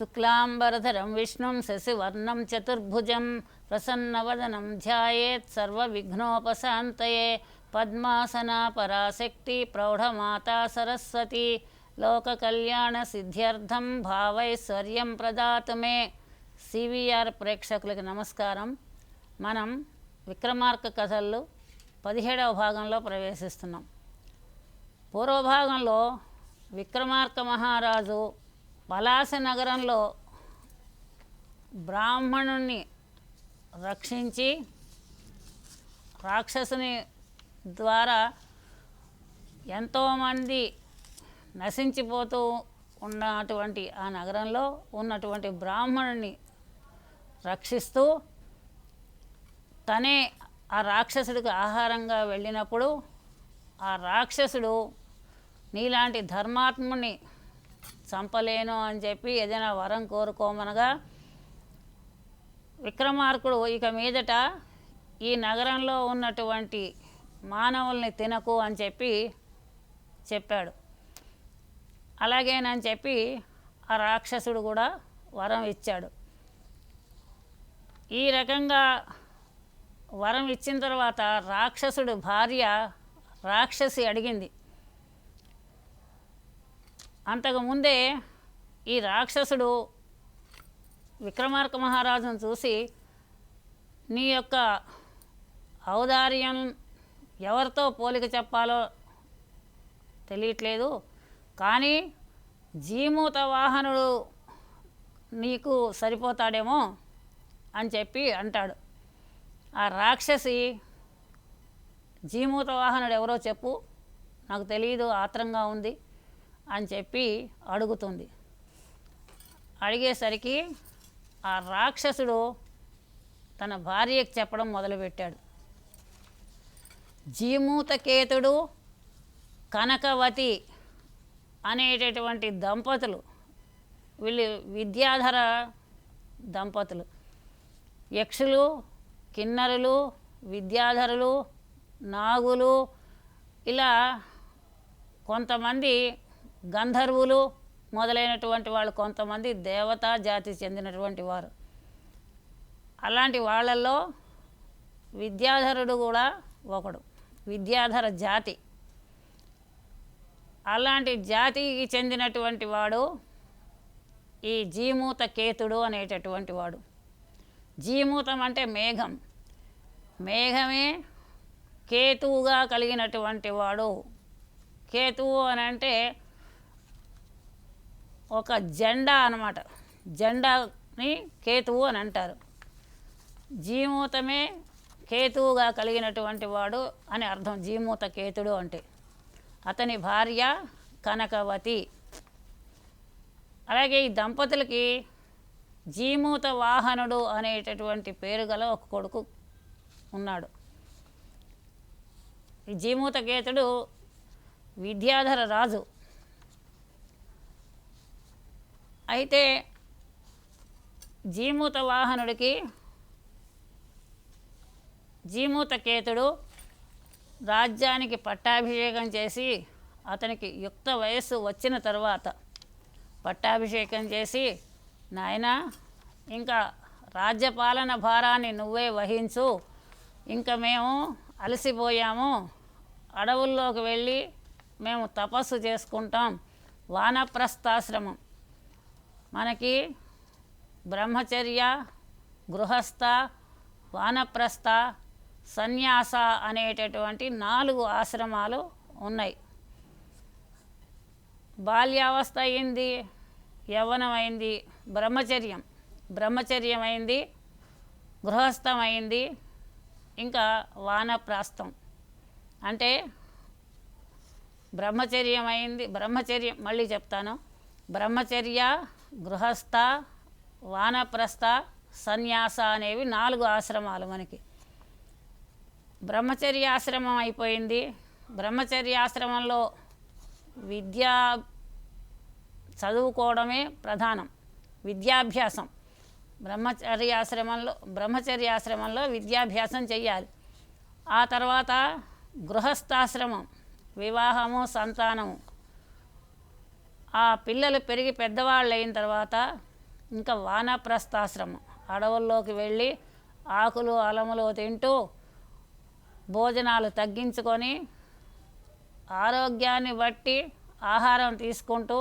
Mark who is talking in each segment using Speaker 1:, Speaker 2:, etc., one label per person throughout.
Speaker 1: శుక్లాంబరధరం విష్ణుం శశివర్ణం చతుర్భుజం ప్రసన్నవదనం ధ్యాయేత్ సర్వవిఘ్నోపశాంతయే. పద్మాసనా పరాశక్తి ప్రౌఢమాతా సరస్వతి లోకకళ్యాణ సిద్ధ్యర్థం భావైశ్వర్యం ప్రదాతు మే. సివిఆర్ ప్రేక్షకులకి నమస్కారం. మనం విక్రమార్క కథల్లో 17వ భాగంలో ప్రవేశిస్తున్నాం. పూర్వభాగంలో విక్రమార్క మహారాజు పలాస నగరంలో బ్రాహ్మణుణ్ణి రక్షించి రాక్షసుని ద్వారా ఎంతోమంది నశించిపోతూ ఉన్నటువంటి ఆ నగరంలో ఉన్నటువంటి బ్రాహ్మణుని రక్షిస్తూ తనే ఆ రాక్షసుడికి ఆహారంగా వెళ్ళినప్పుడు ఆ రాక్షసుడు నీలాంటి ధర్మాత్ముని చంపలేను అని చెప్పి ఏదైనా వరం కోరుకోమనగా విక్రమార్కుడు ఇక మీదట ఈ నగరంలో ఉన్నటువంటి మానవుల్ని తినకు అని చెప్పాడు. అలాగేనని చెప్పి ఆ రాక్షసుడు కూడా వరం ఇచ్చాడు. ఈ రకంగా వరం ఇచ్చిన తర్వాత రాక్షసుడు భార్య రాక్షసి అడిగింది. అంతకుముందే ఈ రాక్షసుడు విక్రమార్క మహారాజును చూసి, నీ యొక్క ఔదార్యం ఎవరితో పోలిక చెప్పాలో తెలియట్లేదు, కానీ జీమూత వాహనుడు నీకు సరిపోతాడేమో అని చెప్పి అంటాడు. ఆ రాక్షసి, జీమూత వాహనుడు ఎవరో చెప్పు, నాకు తెలియదు, ఆత్రంగా ఉంది అని చెప్పి అడుగుతుంది. అడిగేసరికి ఆ రాక్షసుడు తన భార్యకి చెప్పడం మొదలుపెట్టాడు. జీమూతకేతుడు కనకవతి అనేటటువంటి దంపతులు, వీళ్ళు విద్యాధర దంపతులు. యక్షులు, కిన్నరులు, విద్యాధరులు, నాగులు, ఇలా కొంతమంది గంధర్వులు మొదలైనటువంటి వాళ్ళు, కొంతమంది దేవతా జాతికి చెందినటువంటి వారు. అలాంటి వాళ్ళల్లో విద్యాధరుడు కూడా ఒకడు, విద్యాధర జాతి. అలాంటి జాతికి చెందినటువంటి వాడు ఈ జీమూత కేతుడు అనేటటువంటి వాడు. జీమూతం అంటే మేఘం, మేఘమే కేతువుగా కలిగినటువంటి వాడు. కేతువు అని అంటే ఒక జెండా అన్నమాట, జెండాని కేతువు అని అంటారు. జీమూతమే కేతువుగా కలిగినటువంటి వాడు అని అర్థం. జీమూత కేతుడు అంటే అతని భార్య కనకవతి. అలాగే ఈ దంపతులకి జీమూత వాహనుడు అనేటటువంటి పేరు గల ఒక కొడుకు ఉన్నాడు. ఈ జీమూత కేతుడు విద్యాధర రాజు. అయితే జీమూత వాహనుడికి జీమూతకేతుడు రాజ్యానికి పట్టాభిషేకం చేసి, అతనికి యుక్త వయస్సు వచ్చిన తర్వాత పట్టాభిషేకం చేసి, నాయనా ఇంకా రాజ్యపాలన భారాన్ని నువ్వే వహించు, ఇంకా మేము అలసిపోయాము, అడవుల్లోకి వెళ్ళి మేము తపస్సు చేసుకుంటాం. వానప్రస్థాశ్రమం మనకి బ్రహ్మచర్య, గృహస్థ, వానప్రస్థ, సన్యాస అనేటటువంటి 4 ఆశ్రమాలు ఉన్నాయి. బాల్యావస్థ అయింది, యవ్వనం అయింది, బ్రహ్మచర్యం అయింది, గృహస్థం అయింది, ఇంకా వానప్రస్థం అంటే బ్రహ్మచర్యం అయింది. మళ్ళీ చెప్తాను. బ్రహ్మచర్య, గృహస్థ, వానప్రస్థ, సన్యాస అనేవి 4 ఆశ్రమాలు మనకి. బ్రహ్మచర్యాశ్రమం అయిపోయింది. బ్రహ్మచర్యాశ్రమంలో విద్యా చదువుకోవడమే ప్రధానం, విద్యాభ్యాసం. బ్రహ్మచర్యాశ్రమంలో విద్యాభ్యాసం చెయ్యాలి. ఆ తర్వాత గృహస్థాశ్రమం, వివాహము, సంతానము. ఆ పిల్లలు పెరిగి పెద్దవాళ్ళు అయిన తర్వాత ఇంకా వానప్రస్థాశ్రమం, అడవుల్లోకి వెళ్ళి ఆకులు అలములు తింటూ భోజనాలు తగ్గించుకొని ఆరోగ్యాన్ని బట్టి ఆహారం తీసుకుంటూ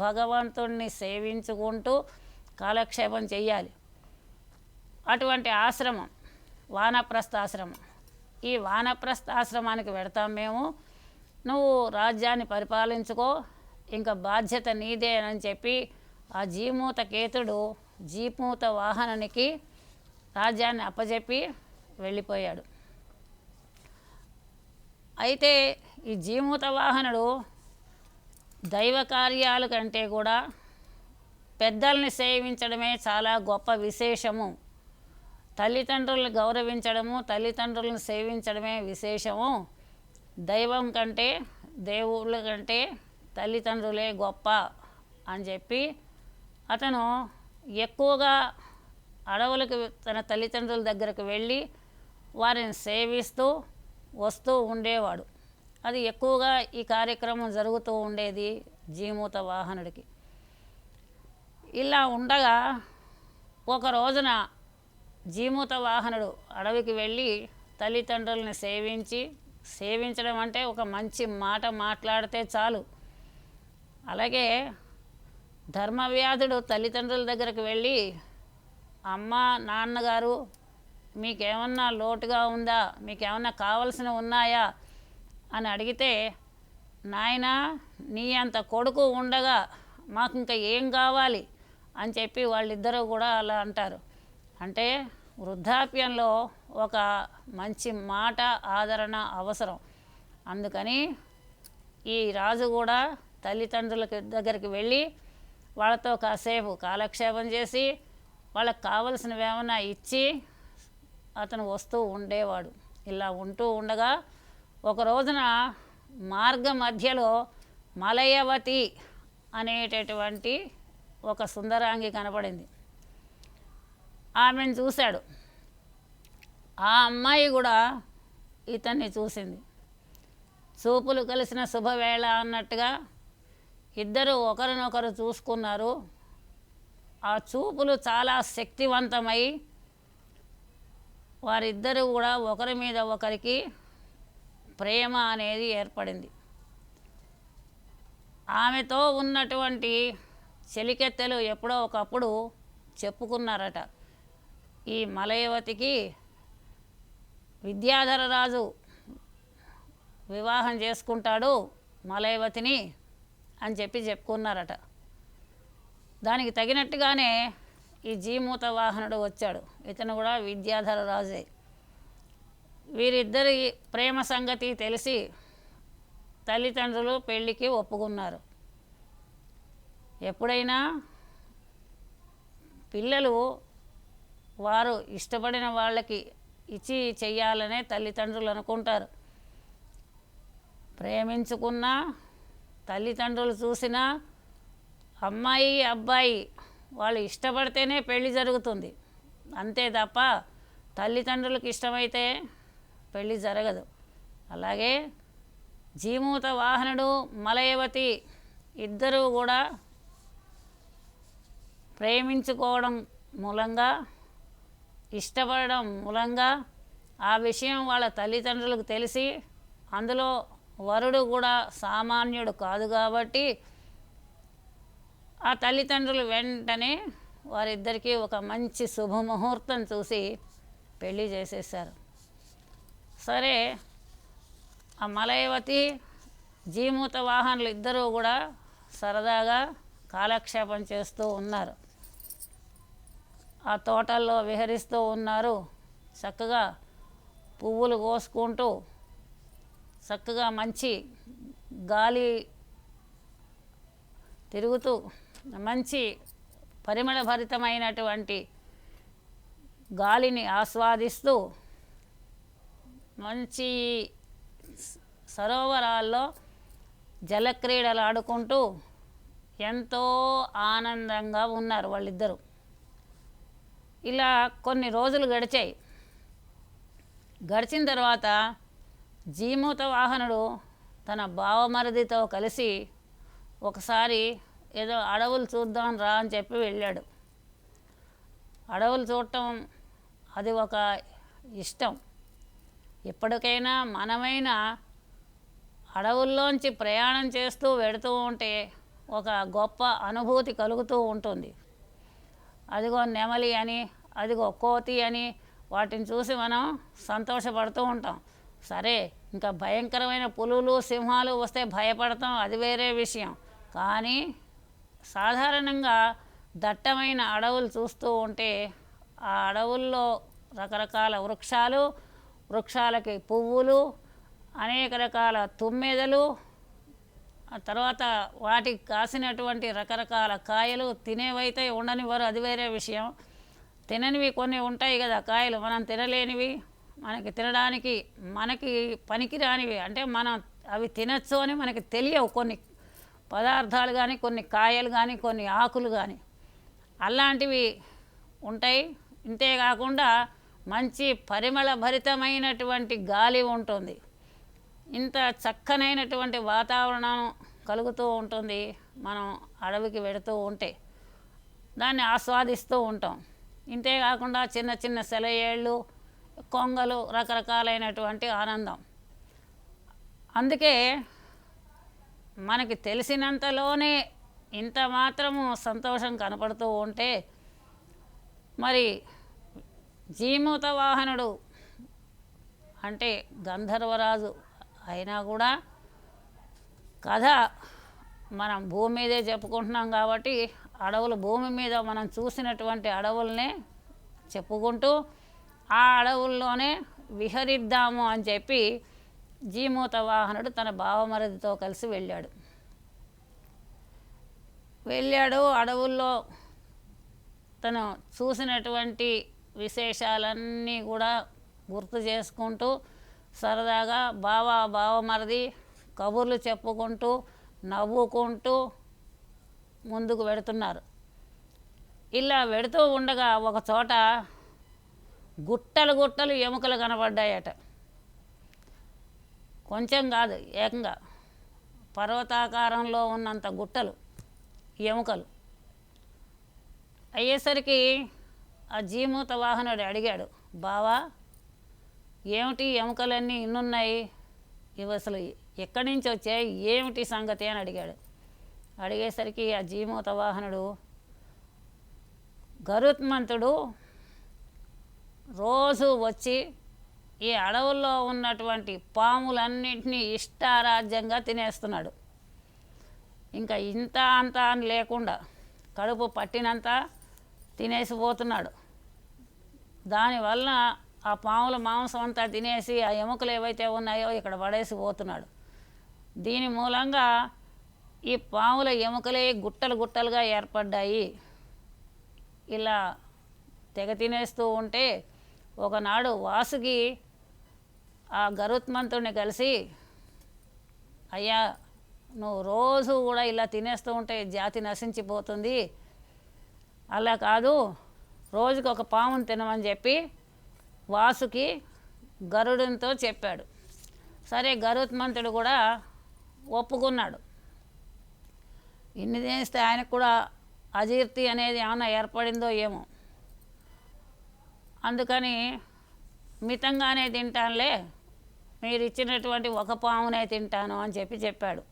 Speaker 1: భగవంతుణ్ణి సేవించుకుంటూ కాలక్షేపం చెయ్యాలి. అటువంటి ఆశ్రమం వానప్రస్థాశ్రమం. ఈ వానప్రస్థాశ్రమానికి వెడతాం మేము, నువ్వు రాజ్యాన్ని పరిపాలించుకో, ఇంకా బాధ్యత నీదే అని చెప్పి ఆ జీమూత కేతుడు జీమూత వాహనునికి రాజ్యాన్ని అప్పచెప్పి వెళ్ళిపోయాడు. అయితే ఈ జీమూత వాహనుడు దైవ కార్యాల కంటే కూడా పెద్దల్ని సేవించడమే చాలా గొప్ప విశేషము. తల్లిదండ్రులను గౌరవించడము, తల్లిదండ్రులను సేవించడమే విశేషము. దైవం కంటే దేవుళ్ళ కంటే తల్లిదండ్రులే గొప్ప అని చెప్పి అతను ఎక్కువగా అడవులకు తన తల్లిదండ్రుల దగ్గరకు వెళ్ళి వారిని సేవిస్తూ వస్తూ ఉండేవాడు. అది ఎక్కువగా ఈ కార్యక్రమం జరుగుతూ ఉండేది జీమూత వాహనుడికి. ఇలా ఉండగా ఒక రోజున జీమూత వాహనుడు అడవికి వెళ్ళి తల్లిదండ్రులని సేవించడం అంటే ఒక మంచి మాట మాట్లాడితే చాలు. అలాగే ధర్మవ్యాధుడు తల్లిదండ్రుల దగ్గరకు వెళ్ళి, అమ్మ నాన్నగారు మీకేమన్నా లోటుగా ఉందా, మీకేమన్నా కావలసినవి ఉన్నాయా అని అడిగితే, నాయనా నీ అంత కొడుకు ఉండగా మాకు ఇంకా ఏం కావాలి అని చెప్పి వాళ్ళిద్దరూ కూడా అలా అంటారు. అంటే వృద్ధాప్యంలో ఒక మంచి మాట ఆదరణ అవసరం. అందుకని ఈ రాజు కూడా తల్లిదండ్రుల దగ్గరికి వెళ్ళి వాళ్ళతో కాసేపు కాలక్షేపం చేసి వాళ్ళకి కావలసినవి ఏమైనా ఇచ్చి అతను వస్తూ ఉండేవాడు. ఇలా ఉంటూ ఉండగా ఒక రోజున మార్గ మధ్యలో మలయవతి అనేటటువంటి ఒక సుందరాంగి కనపడింది. ఆమెను చూశాడు. ఆ అమ్మాయి కూడా ఇతన్ని చూసింది. చూపులు కలిసిన శుభవేళ అన్నట్టుగా ఇద్దరు ఒకరినొకరు చూసుకున్నారు. ఆ చూపులు చాలా శక్తివంతమై వారిద్దరూ కూడా ఒకరి మీద ఒకరికి ప్రేమ అనేది ఏర్పడింది. ఆమెతో ఉన్నటువంటి చెలికెత్తెలు ఎప్పుడో ఒకప్పుడు చెప్పుకున్నారట, ఈ మలయవతికి విద్యాధర రాజు వివాహం చేసుకుంటాడు మలయవతిని అని చెప్పుకున్నారట. దానికి తగినట్టుగానే ఈ జీమూత వాహనుడు వచ్చాడు. ఇతను కూడా విద్యాధర రాజే. వీరిద్దరి ప్రేమ సంగతి తెలిసి తల్లిదండ్రులు పెళ్ళికి ఒప్పుకున్నారు. ఎప్పుడైనా పిల్లలు వారు ఇష్టపడిన వాళ్ళకి ఇచ్చి చెయ్యాలనే తల్లిదండ్రులు అనుకుంటారు. ప్రేమించుకున్నా తల్లిదండ్రులు చూసినా అమ్మాయి అబ్బాయి వాళ్ళు ఇష్టపడితేనే పెళ్ళి జరుగుతుంది. అంతే తప్ప తల్లిదండ్రులకు ఇష్టమైతే పెళ్ళి జరగదు. అలాగే జీమూత వాహనుడు మలయవతి ఇద్దరూ కూడా ప్రేమించుకోవడం మూలంగా, ఇష్టపడడం మూలంగా ఆ విషయం వాళ్ళ తల్లిదండ్రులకు తెలిసి, అందులో వరుడు కూడా సామాన్యుడు కాదు కాబట్టి ఆ తల్లిదండ్రులు వెంటనే వారిద్దరికీ ఒక మంచి శుభముహూర్తం చూసి పెళ్ళి చేసేసారు. సరే, ఆ మలయవతి జీమూత వాహనులు ఇద్దరూ కూడా సరదాగా కాలక్షేపం చేస్తూ ఉన్నారు. ఆ తోటల్లో విహరిస్తూ ఉన్నారు. చక్కగా పువ్వులు కోసుకుంటూ చక్కగా మంచి గాలి తిరుగుతూ మంచి పరిమళభరితమైనటువంటి గాలిని ఆస్వాదిస్తూ మంచి సరోవరాల్లో జలక్రీడలు ఆడుకుంటూ ఎంతో ఆనందంగా ఉన్నారు వాళ్ళిద్దరూ. ఇలా కొన్ని రోజులు గడిచాయి. గడిచిన తర్వాత జీమూత వాహనుడు తన బావమరిదితో కలిసి ఒకసారి ఏదో అడవులు చూద్దాం రా అని చెప్పి వెళ్ళాడు. అడవులు చూడటం అది ఒక ఇష్టం. ఎప్పటికైనా మనమైనా అడవుల్లోంచి ప్రయాణం చేస్తూ వెడుతూ ఉంటే ఒక గొప్ప అనుభూతి కలుగుతూ ఉంటుంది. అదిగో నెమలి అని, అదిగో కోతి అని వాటిని చూసి మనం సంతోషపడుతూ ఉంటాం. సరే, ఇంకా భయంకరమైన పులులు సింహాలు వస్తే భయపడతాం, అది వేరే విషయం. కానీ సాధారణంగా దట్టమైన అడవులు చూస్తూ ఉంటే ఆ అడవుల్లో రకరకాల వృక్షాలు, వృక్షాలకి పువ్వులు, అనేక రకాల తుమ్మెదలు, ఆ తర్వాత వాటికి కాసినటువంటి రకరకాల కాయలు, తినేవైతే ఉండనివ్వరు, అది వేరే విషయం. తిననివి కొన్ని ఉంటాయి కదా కాయలు, మనం తినలేనివి, మనకి తినడానికి మనకి పనికిరానివి, అంటే మనం అవి తినచ్చు అని మనకి తెలియవు కొన్ని పదార్థాలు కానీ, కొన్ని కాయలు కానీ, కొన్ని ఆకులు కానీ, అలాంటివి ఉంటాయి. ఇంతేకాకుండా మంచి పరిమళ భరితమైనటువంటి గాలి ఉంటుంది. ఇంత చక్కనైనటువంటి వాతావరణం కలుగుతూ ఉంటుంది మనం అడవికి వెడుతూ ఉంటే, దాన్ని ఆస్వాదిస్తూ ఉంటాం. ఇంతేకాకుండా చిన్న చిన్న సెలయేళ్ళు, కొంగలు, రకరకాలైనటువంటి ఆనందం. అందుకే మనకి తెలిసినంతలోనే ఇంత మాత్రము సంతోషం కనపడుతూ ఉంటే, మరి జీమూత వాహనుడు అంటే గంధర్వరాజు అయినా కూడా కథ మనం భూమి మీదే చెప్పుకుంటున్నాం కాబట్టి అడవులు, భూమి మీద మనం చూసినటువంటి అడవులనే చెప్పుకుంటూ ఆ అడవుల్లోనే విహరిద్దాము అని చెప్పి జీమూత వాహనుడు తన బావమరిదితో కలిసి వెళ్ళాడు. అడవుల్లో తను చూసినటువంటి విశేషాలన్నీ కూడా గుర్తు చేసుకుంటూ సరదాగా బావమరిది కబుర్లు చెప్పుకుంటూ నవ్వుకుంటూ ముందుకు వెడుతున్నారు. ఇలా వెడుతూ ఉండగా ఒక చోట గుట్టలు గుట్టలు ఎముకలు కనబడ్డాయట. కొంచెం కాదు, ఏకంగా పర్వతాకారంలో ఉన్నంత గుట్టలు ఎముకలు అయ్యేసరికి ఆ జీమూత వాహనుడు అడిగాడు, బావా ఏమిటి ఎముకలన్నీ ఇన్నున్నాయి, ఇవి అసలు ఎక్కడి నుంచి వచ్చాయి, ఏమిటి సంగతి అని అడిగాడు. అడిగేసరికి ఆ జీమూత వాహనుడు, గరుత్మంతుడు రోజు వచ్చి ఈ అడవుల్లో ఉన్నటువంటి పాములన్నింటినీ ఇష్టారాజ్యంగా తినేస్తున్నాడు. ఇంకా ఇంత అంత అని లేకుండా కడుపు పట్టినంత తినేసిపోతున్నాడు. దానివల్ల ఆ పాముల మాంసం అంతా తినేసి ఆ ఎముకలు ఏవైతే ఉన్నాయో ఇక్కడ పడేసిపోతున్నాడు. దీని మూలంగా ఈ పాముల ఎముకలే గుట్టలు గుట్టలుగా ఏర్పడ్డాయి. ఇలా తెగ తినేస్తూ ఉంటే ఒకనాడు వాసుకి ఆ గరుత్మంతుడిని కలిసి, అయ్యా నువ్వు రోజు కూడా ఇలా తినేస్తూ ఉంటే జాతి నశించిపోతుంది, అలా కాదు రోజుకి ఒక పామును తినమని చెప్పి వాసుకి గరుడునితో చెప్పాడు. సరే, గరుత్మంతుడు కూడా ఒప్పుకున్నాడు. ఇన్ని తినేస్తే ఆయనకు కూడా అజీర్తి అనేది ఏమైనా ఏర్పడిందో ఏమో, అందుకని మితంగానే తింటానులే, మీరు ఇచ్చినటువంటి ఒక పామునే తింటాను అని చెప్పాడు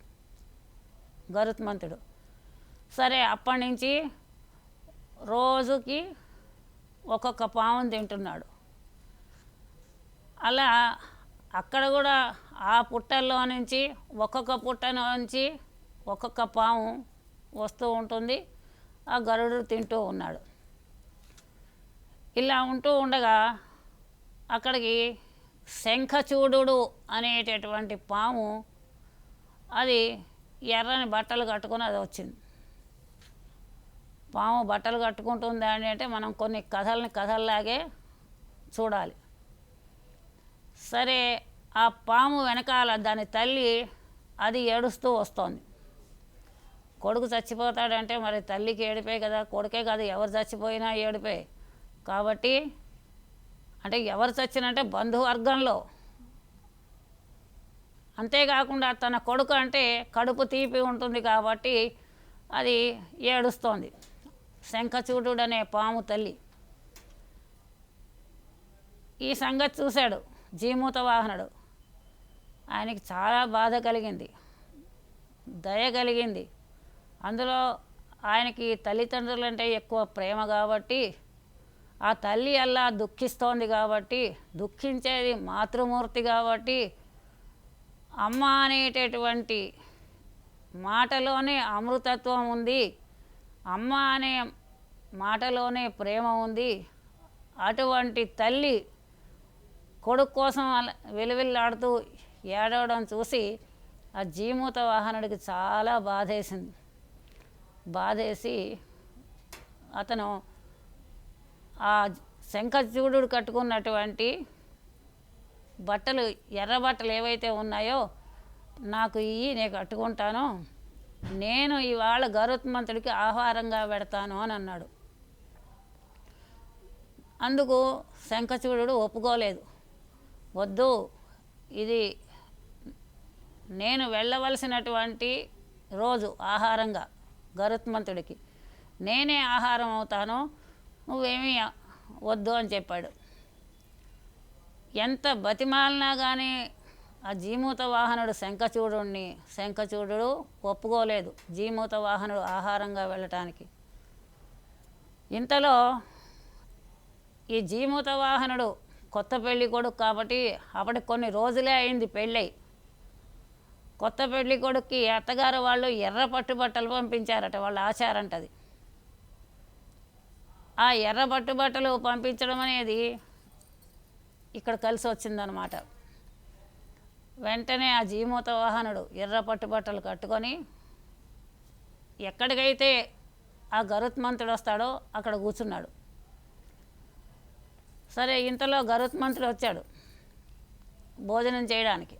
Speaker 1: గరుత్మంతుడు. సరే, అప్పటి నుంచి రోజుకి ఒక్కొక్క పాముని తింటున్నాడు. అలా అక్కడ కూడా ఆ పుట్టల్లో నుంచి ఒక్కొక్క పుట్ట నుంచి ఒక్కొక్క పాము వస్తూ ఉంటుంది. ఆ గరుడు తింటూ ఉన్నాడు. ఇలా ఉంటూ ఉండగా అక్కడికి శంఖచూడు అనేటటువంటి పాము, అది ఎర్రని బట్టలు కట్టుకొని అది వచ్చింది. పాము బట్టలు కట్టుకుంటుంది అని అంటే మనం కొన్ని కథల్లాగే చూడాలి. సరే, ఆ పాము వెనకాల దాని తల్లి అది ఏడుస్తూ వస్తోంది. కొడుకు చచ్చిపోతాడంటే మరి తల్లికి ఏడిపే కదా, కొడుకే కాదు ఎవరు చచ్చిపోయినా ఏడిపే. కాబట్టి అంటే ఎవరు చచ్చినంటే బంధువర్గంలో, అంతేకాకుండా తన కొడుకు అంటే కడుపు తీపి ఉంటుంది కాబట్టి అది ఏడుస్తోంది శంఖచూడు అనే పాము తల్లి. ఈ సంగతి చూశాడు జీమూత వాహనుడు. ఆయనకి చాలా బాధ కలిగింది, దయ కలిగింది. అందులో ఆయనకి తల్లిదండ్రులంటే ఎక్కువ ప్రేమ కాబట్టి, ఆ తల్లి అలా దుఃఖిస్తోంది కాబట్టి, దుఃఖించేది మాతృమూర్తి కాబట్టి, అమ్మ అనేటటువంటి మాటలోనే అమృతత్వం ఉంది, అమ్మ అనే మాటలోనే ప్రేమ ఉంది. అటువంటి తల్లి కొడుకు కోసం వెలువెల్లాడుతూ ఏడవడం చూసి ఆ జీమూత వాహనుడికి చాలా బాధేసింది. బాధేసి అతను ఆ శంఖచూడుడు కట్టుకున్నటువంటి బట్టలు, ఎర్ర బట్టలు ఏవైతే ఉన్నాయో నాకు ఇవి నేను కట్టుకుంటాను, నేను ఇవాళ గరుత్మంతుడికి ఆహారంగా పెడతాను అని అన్నాడు. అందుకు శంఖచూడుడు ఒప్పుకోలేదు. వద్దు, ఇది నేను వెళ్ళవలసినటువంటి రోజు ఆహారంగా గరుత్మంతుడికి, నేనే ఆహారం అవుతాను, నువ్వేమీ వద్దు అని చెప్పాడు. ఎంత బతిమాలినా కానీ ఆ జీమూత వాహనుడు శంఖచూడుడు ఒప్పుకోలేదు జీమూత వాహనుడు ఆహారంగా వెళ్ళటానికి. ఇంతలో ఈ జీమూత వాహనుడు కొత్త పెళ్లి కొడుకు కాబట్టి అప్పటికి కొన్ని రోజులే అయింది పెళ్ళై. కొత్త పెళ్లి కొడుక్కి అత్తగారు వాళ్ళు ఎర్ర పట్టుబట్టలు పంపించారట, వాళ్ళ ఆచారంటది. ఆ ఎర్ర పట్టుబట్టలు పంపించడం అనేది ఇక్కడ కలిసి వచ్చిందనమాట. వెంటనే ఆ జీమూత వాహనుడు ఎర్ర పట్టుబట్టలు కట్టుకొని ఎక్కడికైతే ఆ గరుత్మంతుడు వస్తాడో అక్కడ కూర్చున్నాడు. సరే, ఇంతలో గరుత్మంతుడు వచ్చాడు భోజనం చేయడానికి.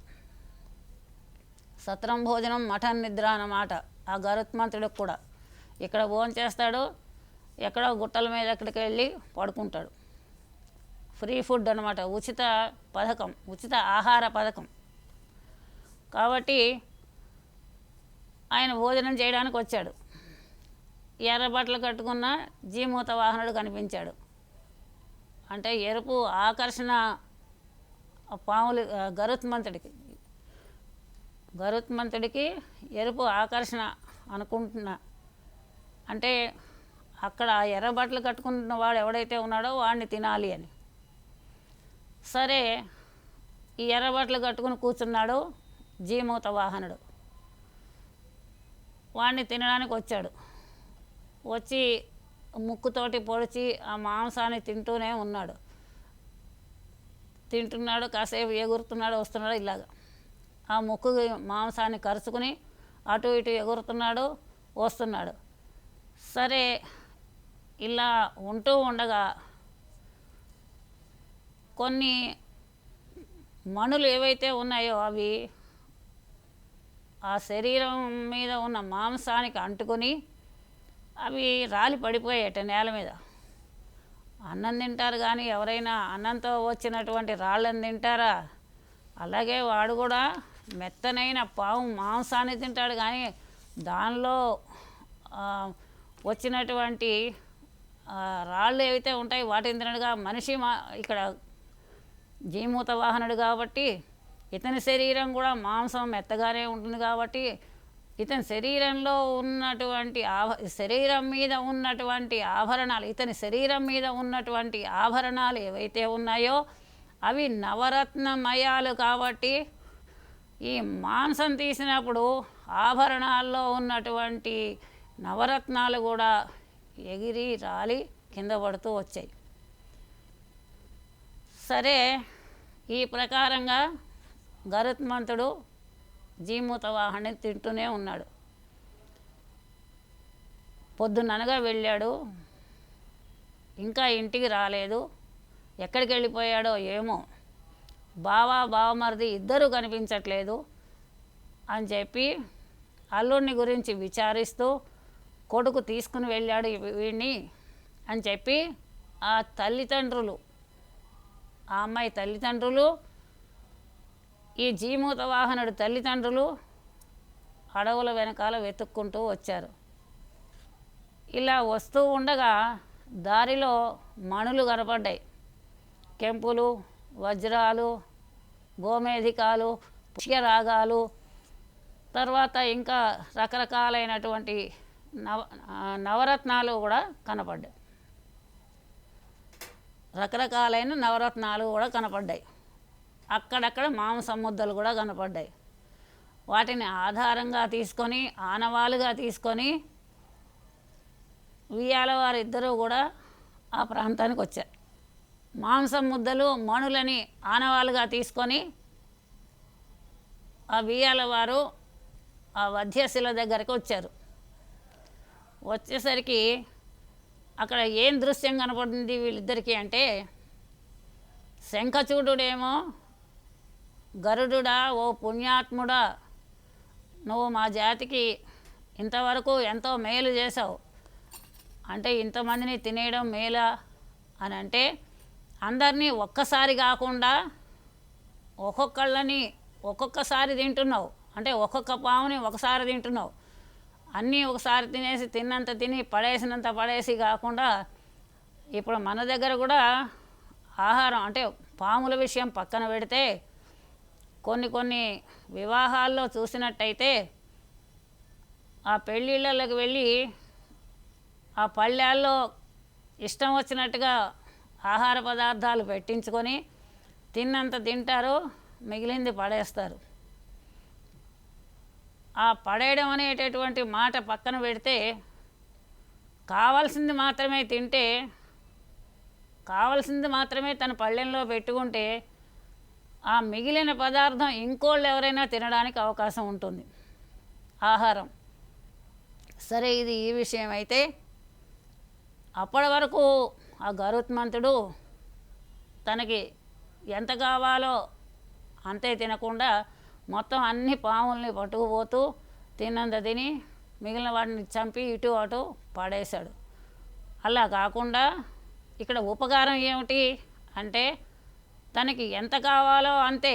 Speaker 1: సత్రం భోజనం మఠం నిద్ర అన్నమాట ఆ గరుత్మంతుడికి కూడా. ఇక్కడ భోజనం చేస్తాడు, ఎక్కడో గుట్టల మీద ఎక్కడికి వెళ్ళి పడుకుంటాడు. ఫ్రీ ఫుడ్ అనమాట, ఉచిత పథకం, ఉచిత ఆహార పథకం. కాబట్టి ఆయన భోజనం చేయడానికి వచ్చాడు. ఎర్ర బట్టలు కట్టుకున్న జీమూత వాహనుడు కనిపించాడు. అంటే ఎరుపు ఆకర్షణ పాములు గరుత్మంతుడికి ఎరుపు ఆకర్షణ అనుకుంటున్నా. అంటే అక్కడ ఎర్ర బట్టలు కట్టుకుంటున్న వాడు ఎవడైతే ఉన్నాడో వాడిని తినాలి అని. సరే, ఈ ఎర్ర బట్టలు కట్టుకుని కూర్చున్నాడు జీమూత వాహనుడు. వాడిని తినడానికి వచ్చాడు. వచ్చి ముక్కుతోటి పొడిచి ఆ మాంసాన్ని తింటూనే ఉన్నాడు. తింటున్నాడు, కాసేపు ఎగురుతున్నాడు, వస్తున్నాడు. ఇలాగా ఆ ముక్కు మాంసాన్ని కరుచుకుని అటు ఇటు ఎగురుతున్నాడు, వస్తున్నాడు. సరే, ఇలా ఉంటూ ఉండగా కొన్ని మణులు ఏవైతే ఉన్నాయో అవి ఆ శరీరం మీద ఉన్న మాంసానికి అంటుకొని అవి రాలి పడిపోయాయట నేల మీద. అన్నం తింటారు కానీ ఎవరైనా అన్నంతో వచ్చినటువంటి రాళ్ళని తింటారా? అలాగే వాడు కూడా మెత్తనైన పాము మాంసాన్ని తింటాడు కానీ దానిలో వచ్చినటువంటి రాళ్ళు ఏవైతే ఉంటాయి వాటిని తినడుగా. మనిషి ఇక్కడ జీమూత వాహనుడు కాబట్టి ఇతని శరీరం కూడా మాంసం మెత్తగానే ఉంటుంది కాబట్టి ఇతని శరీరంలో ఉన్నటువంటి శరీరం మీద ఉన్నటువంటి ఆభరణాలు, ఇతని శరీరం మీద ఉన్నటువంటి ఆభరణాలు ఏవైతే ఉన్నాయో అవి నవరత్నమయాలు కాబట్టి ఈ మాంసం తీసినప్పుడు ఆభరణాల్లో ఉన్నటువంటి నవరత్నాలు కూడా ఎగిరి రాలి కింద పడుతూ వచ్చాయి. సరే, ఈ ప్రకారంగా గరుత్మంతుడు జీమూత వాహన్ని తింటూనే ఉన్నాడు. పొద్దుననగా వెళ్ళాడు, ఇంకా ఇంటికి రాలేదు. ఎక్కడికి వెళ్ళిపోయాడో ఏమో. బావమరిది ఇద్దరూ కనిపించట్లేదు అని చెప్పి అల్లుడిని గురించి విచారిస్తూ కొడుకు తీసుకుని వెళ్ళాడు వీడిని అని చెప్పి ఆ తల్లిదండ్రులు, ఆ అమ్మాయి తల్లిదండ్రులు, ఈ జీమూత వాహనుడు తల్లిదండ్రులు అడవుల వెనకాల వెతుక్కుంటూ వచ్చారు. ఇలా వస్తూ ఉండగా దారిలో మణులు కనపడ్డాయి. కెంపులు, వజ్రాలు, గోమేధికాలు, పుష్యరాగాలు, తర్వాత ఇంకా రకరకాలైనటువంటి నవరత్నాలు కూడా కనపడ్డాయి. రకరకాలైన నవరత్నాలు కూడా కనపడ్డాయి. అక్కడక్కడ మాంసం ముద్దలు కూడా కనపడ్డాయి. వాటిని ఆధారంగా తీసుకొని, ఆనవాలుగా తీసుకొని ఉయ్యాల వారిద్దరూ కూడా ఆ ప్రాంతానికి వచ్చారు. మాంసం ముద్దలు, మణులని ఆనవాలుగా తీసుకొని ఆ ఉయ్యాల వారు ఆ వధ్యశిల దగ్గరికి వచ్చారు. వచ్చేసరికి అక్కడ ఏం దృశ్యం కనపడింది వీళ్ళిద్దరికీ అంటే, శంఖచూడుడేమో గరుడుడా, ఓ పుణ్యాత్ముడా, నువ్వు మా జాతికి ఇంతవరకు ఎంతో మేలు చేసావు, అంటే ఇంతమందిని తినేయడం మేలా అని అంటే, అందరినీ ఒక్కసారి కాకుండా ఒక్కొక్కళ్ళని ఒక్కొక్కసారి తింటున్నావు, అంటే ఒక్కొక్క పాముని ఒకసారి తింటున్నావు. అన్నీ ఒకసారి తినేసి తిన్నంత తిని పడేసినంత పడేసి కాకుండా, ఇప్పుడు మన దగ్గర కూడా ఆహారం అంటే పాముల విషయం పక్కన పెడితే కొన్ని వివాహాల్లో చూసినట్టయితే ఆ పెళ్ళిళ్ళకి వెళ్ళి ఆ పళ్ళాల్లో ఇష్టం వచ్చినట్టుగా ఆహార పదార్థాలు పెట్టించుకొని తిన్నంత తింటారు, మిగిలింది పడేస్తారు. ఆ పడేయడం అనేటటువంటి మాట పక్కన పెడితే, కావాల్సింది మాత్రమే తింటే, కావాల్సింది మాత్రమే తన పళ్ళెంలో పెట్టుకుంటే ఆ మిగిలిన పదార్థం ఇంకోళ్ళు ఎవరైనా తినడానికి అవకాశం ఉంటుంది, ఆహారం. సరే, ఇది ఈ విషయం అయితే, అప్పటి వరకు ఆ గరుత్మంతుడు తనకి ఎంత కావాలో అంతే తినకుండా మొత్తం అన్ని పాముల్ని పట్టుకుపోతూ తిన్నంత తిని మిగిలిన వాటిని చంపి ఇటు అటు పడేశాడు. అలా కాకుండా ఇక్కడ ఉపకారం ఏమిటి అంటే, తనకి ఎంత కావాలో అంతే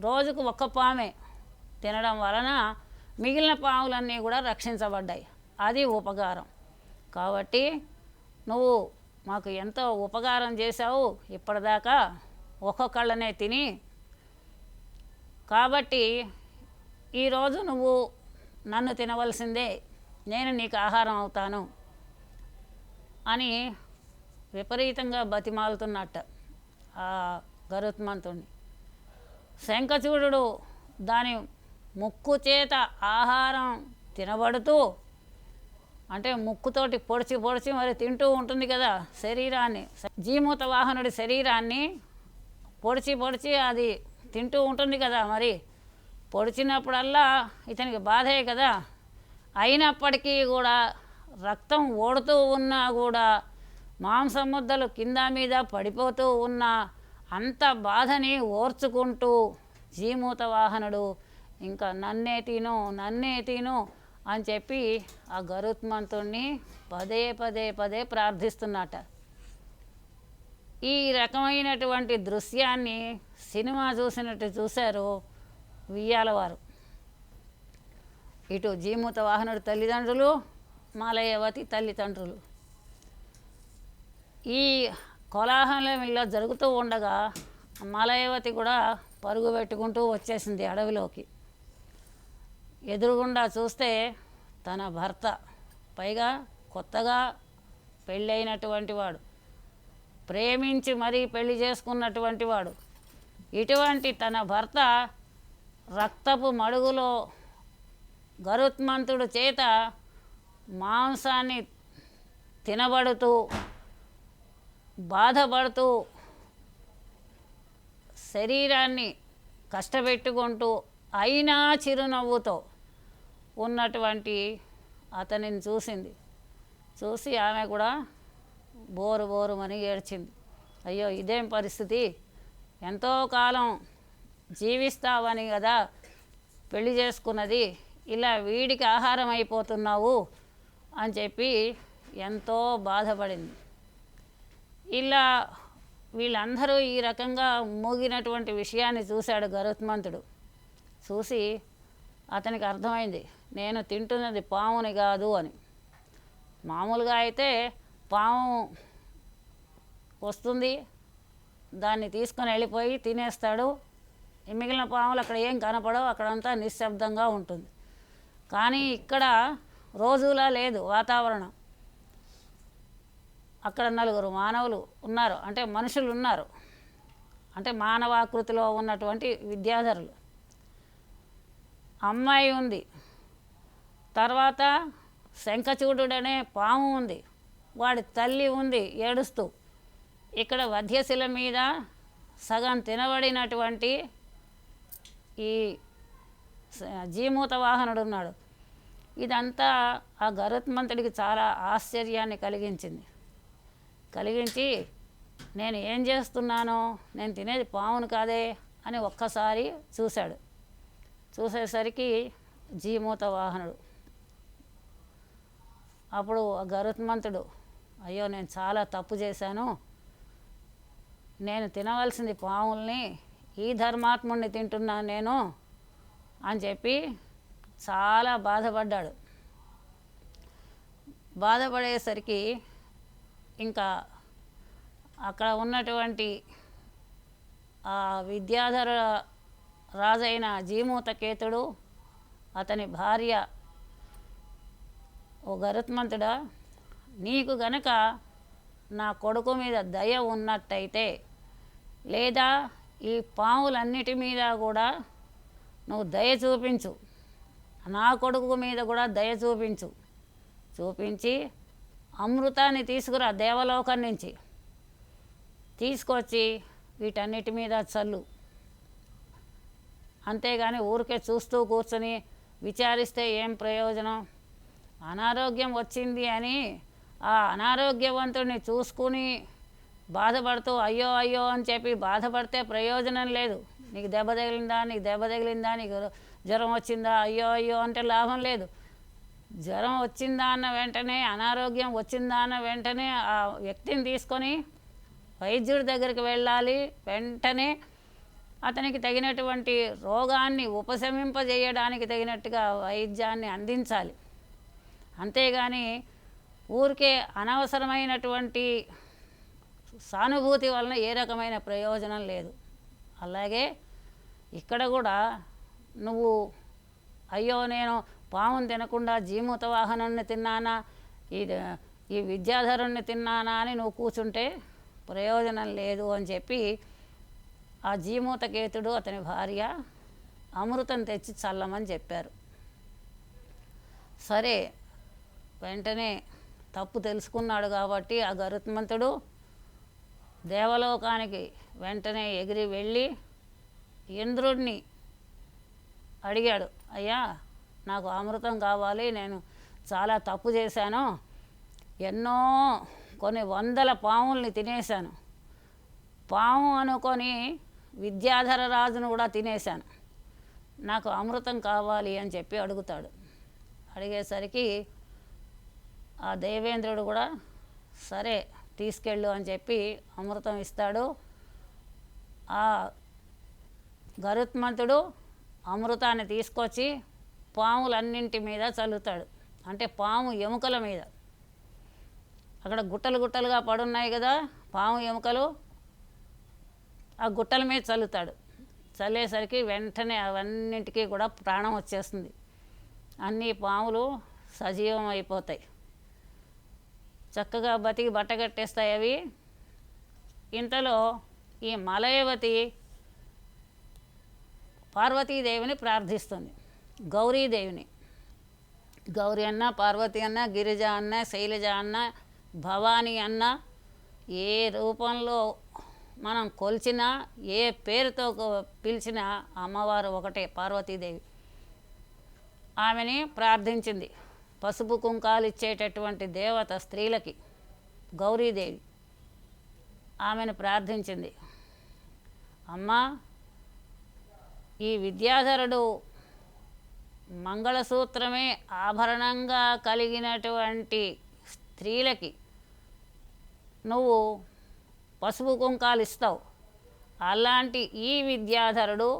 Speaker 1: రోజుకు ఒక్క పామే తినడం వలన మిగిలిన పాములన్నీ కూడా రక్షించబడ్డాయి. అది ఉపకారం. కాబట్టి నువ్వు మాకు ఎంతో ఉపకారం చేశావు ఇప్పటిదాకా, ఒక్కొక్కళ్ళనే తిని, కాబట్టి ఈరోజు నువ్వు నన్ను తినవలసిందే, నేను నీకు ఆహారం అవుతాను అని విపరీతంగా బతిమాలుతున్నట్ట ఆ గరుత్మంతుణ్ణి. శంఖచూడు దాని ముక్కు చేత ఆహారం తినబడుతూ, అంటే ముక్కుతోటి పొడిచి పొడిచి మరి తింటూ ఉంటుంది కదా శరీరాన్ని, జీమూత వాహనుడి శరీరాన్ని పొడిచి పొడిచి అది తింటూ ఉంటుంది కదా. మరి పొడిచినప్పుడల్లా ఇతనికి బాధే కదా. అయినప్పటికీ కూడా రక్తం ఓడుతూ ఉన్నా కూడా, మాంసం ముద్దలు కింద మీద పడిపోతూ ఉన్న అంత బాధని ఓర్చుకుంటూ జీమూత వాహనుడు ఇంకా నన్నే తిను అని చెప్పి ఆ గరుత్మంతుణ్ణి పదే పదే పదే ప్రార్థిస్తున్నట. ఈ రకమైనటువంటి దృశ్యాన్ని సినిమా చూసినట్టు చూశారు ఉయ్యాలవారు. ఇటు జీమూత వాహనుడి తల్లిదండ్రులు, మలయవతి తల్లిదండ్రులు. ఈ కోలాహలం ఇలా జరుగుతూ ఉండగా మలయవతి కూడా పరుగు పెట్టుకుంటూ వచ్చేసింది అడవిలోకి. ఎదురుగుండా చూస్తే తన భర్త, పైగా కొత్తగా పెళ్ళైనటువంటి వాడు, ప్రేమించి మరీ పెళ్లి చేసుకున్నటువంటి వాడు, ఇటువంటి తన భర్త రక్తపు మడుగులో గరుత్మంతుడు చేత మాంసాన్ని తినబడుతూ బాధపడుతూ శరీరాన్ని కష్టపెట్టుకుంటూ అయినా చిరునవ్వుతో ఉన్నటువంటి అతనిని చూసింది. చూసి ఆమె కూడా బోరు బోరుమని ఏడ్చింది. అయ్యో, ఇదేం పరిస్థితి, ఎంతో కాలం జీవిస్తావని కదా పెళ్లి చేసుకున్నది, ఇలా వీడికి ఆహారం అయిపోతున్నావు అని చెప్పి ఎంతో బాధపడింది. ఇలా వీళ్ళందరూ ఈ రకంగా మూగినటువంటి విషయాన్ని చూశాడు గరుత్మంతుడు. చూసి అతనికి అర్థమైంది, నేను తింటున్నది పాముని కాదు అని. మామూలుగా అయితే పాము వస్తుంది, దాన్ని తీసుకొని వెళ్ళిపోయి తినేస్తాడు. ఈ మిగిలిన పాములు అక్కడ ఏం కనపడవు, అక్కడంతా నిశ్శబ్దంగా ఉంటుంది. కానీ ఇక్కడ రోజులా లేదు వాతావరణం. అక్కడ నలుగురు మానవులు ఉన్నారు, అంటే మనుషులు ఉన్నారు, అంటే మానవాకృతిలో ఉన్నటువంటి విద్యాధరులు. అమ్మాయి ఉంది, తర్వాత శంఖచూడుడనే పాము ఉంది, వాడి తల్లి ఉంది ఏడుస్తూ. ఇక్కడ వధ్యశిల మీద సగం తినబడినటువంటి ఈ జీమూత వాహనుడు ఉన్నాడు. ఇదంతా ఆ గరుత్మంతుడికి చాలా ఆశ్చర్యాన్ని కలిగించి నేను ఏం చేస్తున్నానో, నేను తినేది పామును కాదే అని ఒక్కసారి చూశాడు. చూసేసరికి జీమూత వాహనుడు. అప్పుడు ఆ గరుత్మంతుడు, అయ్యో నేను చాలా తప్పు చేశాను, నేను తినవలసింది పాముల్ని, ఈ ధర్మాత్ముడిని తింటున్నాను నేను అని చెప్పి చాలా బాధపడ్డాడు. బాధపడేసరికి ఇంకా అక్కడ ఉన్నటువంటి ఆ విద్యాధర రాజైన జీమూతకేతుడు, అతని భార్య, ఓ గరుత్మంతుడా, నీకు గనక నా కొడుకు మీద దయ ఉన్నట్టయితే, లేదా ఈ పాములన్నిటి మీద కూడా నువ్వు దయ చూపించు, నా కొడుకు మీద కూడా దయ చూపించి అమృతాన్ని తీసుకురా దేవలోకం నుంచి తీసుకొచ్చి వీటన్నిటి మీద చల్లు. అంతేగాని ఊరికే చూస్తూ కూర్చొని విచారిస్తే ఏం ప్రయోజనం? అనారోగ్యం వచ్చింది అని ఆ అనారోగ్యవంతుడిని చూసుకుని బాధపడుతూ అయ్యో అయ్యో అని చెప్పి బాధపడితే ప్రయోజనం లేదు. నీకు దెబ్బ తగిలిందా, నీకు జ్వరం వచ్చిందా, అయ్యో అయ్యో అంటే లాభం లేదు. జ్వరం వచ్చిందా అన్న వెంటనే, అనారోగ్యం వచ్చిందా అన్న వెంటనే ఆ వ్యక్తిని తీసుకొని వైద్యుడి దగ్గరికి వెళ్ళాలి. వెంటనే అతనికి తగినటువంటి రోగాన్ని ఉపశమింపజేయడానికి తగినట్టుగా వైద్యాన్ని అందించాలి. అంతేగాని ఊరికే అనవసరమైనటువంటి సానుభూతి వలన ఏ రకమైన ప్రయోజనం లేదు. అలాగే ఇక్కడ కూడా నువ్వు అయ్యో నేను పాముని తినకుండా జీమూత వాహనాన్ని తిన్నానా, ఈ విద్యాధరుణ్ణి తిన్నానా అని నువ్వు కూర్చుంటే ప్రయోజనం లేదు అని చెప్పి ఆ జీమూతకేతుడు అతని భార్య అమృతం తెచ్చి చల్లమని చెప్పారు. సరే, వెంటనే తప్పు తెలుసుకున్నాడు కాబట్టి ఆ గరుత్మంతుడు దేవలోకానికి వెంటనే ఎగిరి వెళ్ళి ఇంద్రుడిని అడిగాడు, అయ్యా నాకు అమృతం కావాలి, నేను చాలా తప్పు చేశాను, కొన్ని వందల పాముల్ని తినేశాను, పాము అనుకొని విద్యాధర రాజును కూడా తినేశాను, నాకు అమృతం కావాలి అని చెప్పి అడుగుతాడు. అడిగేసరికి ఆ దేవేంద్రుడు కూడా సరే తీసుకెళ్ళు అని చెప్పి అమృతం ఇస్తాడు. ఆ గరుత్మంతుడు అమృతాన్ని తీసుకొచ్చి పాములన్నింటి మీద చల్లుతాడు. అంటే పాము ఎముకల మీద, అక్కడ గుట్టలు గుట్టలుగా పడున్నాయి కదా పాము ఎముకలు, ఆ గుట్టల మీద చల్లుతాడు. చల్లేసరికి వెంటనే అవన్నింటికీ కూడా ప్రాణం వచ్చేస్తుంది. అన్ని పాములు సజీవం అయిపోతాయి, చక్కగా బతికి బట్టగట్టేస్తాయి అవి. ఇంతలో ఈ మలయవతి పార్వతీదేవిని ప్రార్థిస్తుంది, గౌరీదేవిని. గౌరీ అన్న, పార్వతి అన్న, గిరిజ అన్న, శైలజ అన్న, భవానీ అన్న, ఏ రూపంలో మనం కొలిచినా, ఏ పేరుతో పిలిచినా అమ్మవారు ఒకటే, పార్వతీదేవి. ఆమెని ప్రార్థించింది. పసుపు కుంకాలు ఇచ్చేటటువంటి దేవత స్త్రీలకి గౌరీదేవి. ఆమెను ప్రార్థించింది, అమ్మా ఈ విద్యాధరుడు మంగళసూత్రమే ఆభరణంగా కలిగినటువంటి స్త్రీలకి నువ్వు పసుపు కుంకాలు ఇస్తావు, అలాంటి ఈ విద్యాధరుడు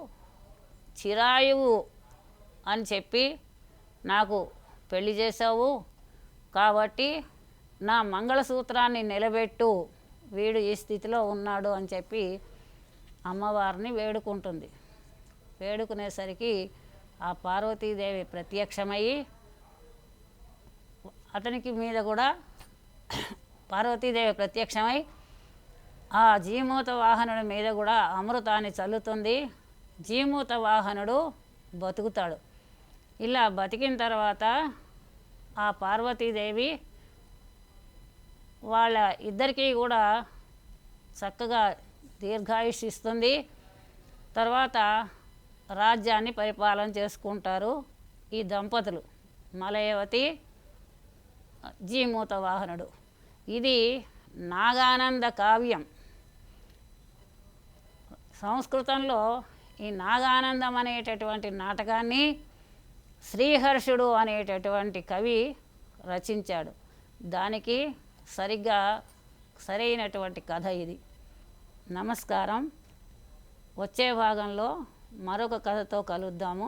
Speaker 1: చిరాయువు అని చెప్పి నాకు పెళ్లి చేసావు, కాబట్టి నా మంగళసూత్రాన్ని నిలబెట్టు, వీడు ఈ స్థితిలో ఉన్నాడు అని చెప్పి అమ్మవారిని వేడుకుంటుంది. వేడుకునేసరికి ఆ పార్వతీదేవి ప్రత్యక్షమయ్యి అతనికి మీద కూడా పార్వతీదేవి ప్రత్యక్షమై ఆ జీమూత వాహనుడి మీద కూడా అమృతాన్ని చల్లుతుంది. జీమూత వాహనుడు బతుకుతాడు. ఇలా బతికిన తర్వాత ఆ పార్వతీదేవి వాళ్ళ ఇద్దరికీ కూడా చక్కగా దీర్ఘాయుష్ ఇస్తుంది. తర్వాత రాజ్యాన్ని పరిపాలన చేసుకుంటారు ఈ దంపతులు, మలయవతి జీమూత వాహనుడు. ఇది నాగానంద కావ్యం. సంస్కృతంలో ఈ నాగానందం అనేటటువంటి నాటకాన్ని శ్రీహర్షుడు అనేటటువంటి కవి రచించాడు. దానికి సరైనటువంటి కథ ఇది. నమస్కారం. వచ్చే భాగంలో మరొక కథతో కలుద్దాము.